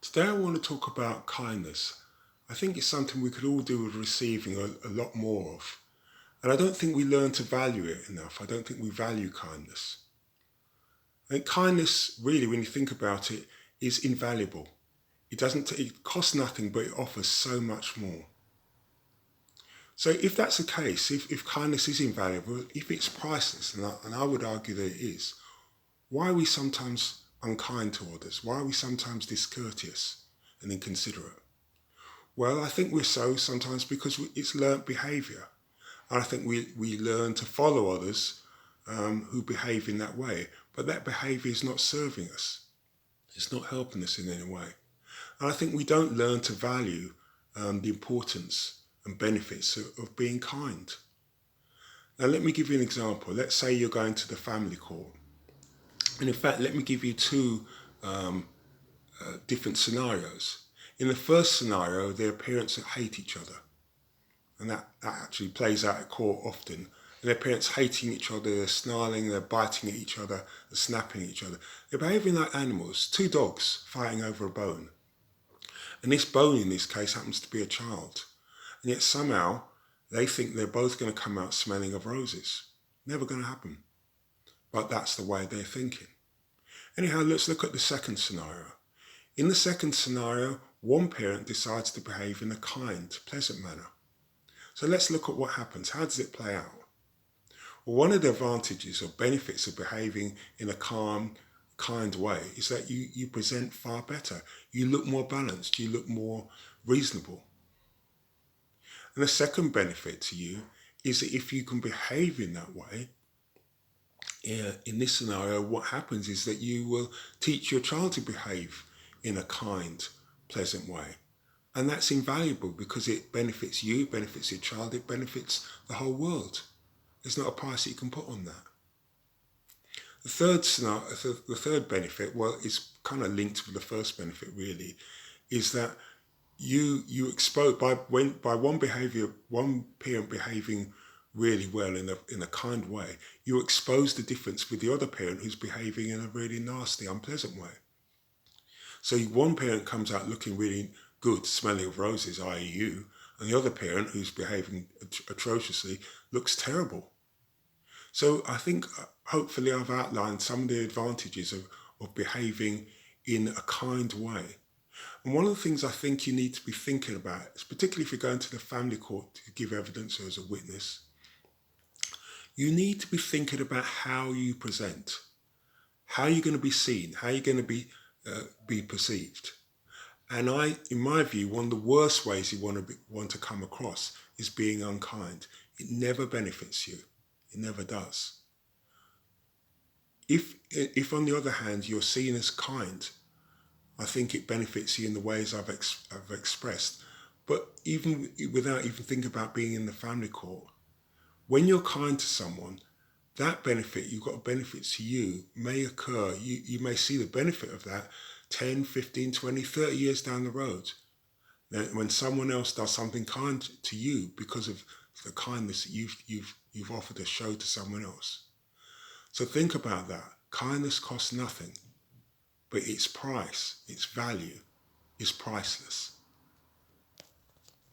Today I want to talk about kindness. I think it's something we could all do with receiving a lot more of. And I don't think we learn to value it enough. I don't think we value kindness. And kindness, really, when you think about it, is invaluable. It costs nothing, but it offers so much more. So if that's the case, if kindness is invaluable, if it's priceless, and I would argue that it is, why are we sometimes unkind to others? Why are we sometimes discourteous and inconsiderate? Well, I think we're so sometimes because it's learnt behaviour. And I think we learn to follow others who behave in that way. But that behaviour is not serving us. It's not helping us in any way. And I think we don't learn to value the importance and benefits of being kind. Now, let me give you an example. Let's say you're going to the family court. And in fact, let me give you two different scenarios. In the first scenario, there are parents that hate each other. And that actually plays out at court often. And their parents hating each other, they're snarling, they're biting at each other, they're snapping at each other. They're behaving like animals, two dogs fighting over a bone. And this bone in this case happens to be a child. And yet somehow they think they're both going to come out smelling of roses. Never going to happen. But that's the way they're thinking. Anyhow, let's look at the second scenario. In the second scenario, one parent decides to behave in a kind, pleasant manner. So let's look at what happens. How does it play out? Well, one of the advantages or benefits of behaving in a calm, kind way is that you present far better. You look more balanced. You look more reasonable. And the second benefit to you is that if you can behave in that way, in this scenario, what happens is that you will teach your child to behave in a kind, pleasant way. And that's invaluable because it benefits you, benefits your child, it benefits the whole world. There's not a price that you can put on that. The third benefit, well, it's kind of linked with the first benefit really, is that you expose by one parent behaving really well in a kind way, you expose the difference with the other parent who's behaving in a really nasty, unpleasant way. So one parent comes out looking really good, smelling of roses, i.e. you, and the other parent who's behaving atrociously looks terrible. So I think hopefully I've outlined some of the advantages of behaving in a kind way. And one of the things I think you need to be thinking about, particularly if you're going to the family court to give evidence or as a witness, you need to be thinking about how you present, how you're going to be seen, how you're going to be perceived. And in my view, one of the worst ways you want to come across is being unkind. It never benefits you. It never does. If on the other hand, you're seen as kind, I think it benefits you in the ways I've expressed. But even without even thinking about being in the family court, when you're kind to someone, that benefit, you've got a benefit to you, may occur. You may see the benefit of that 10, 15, 20, 30 years down the road. When someone else does something kind to you because of the kindness that you've offered to show to someone else. So think about that. Kindness costs nothing, but its price, its value is priceless.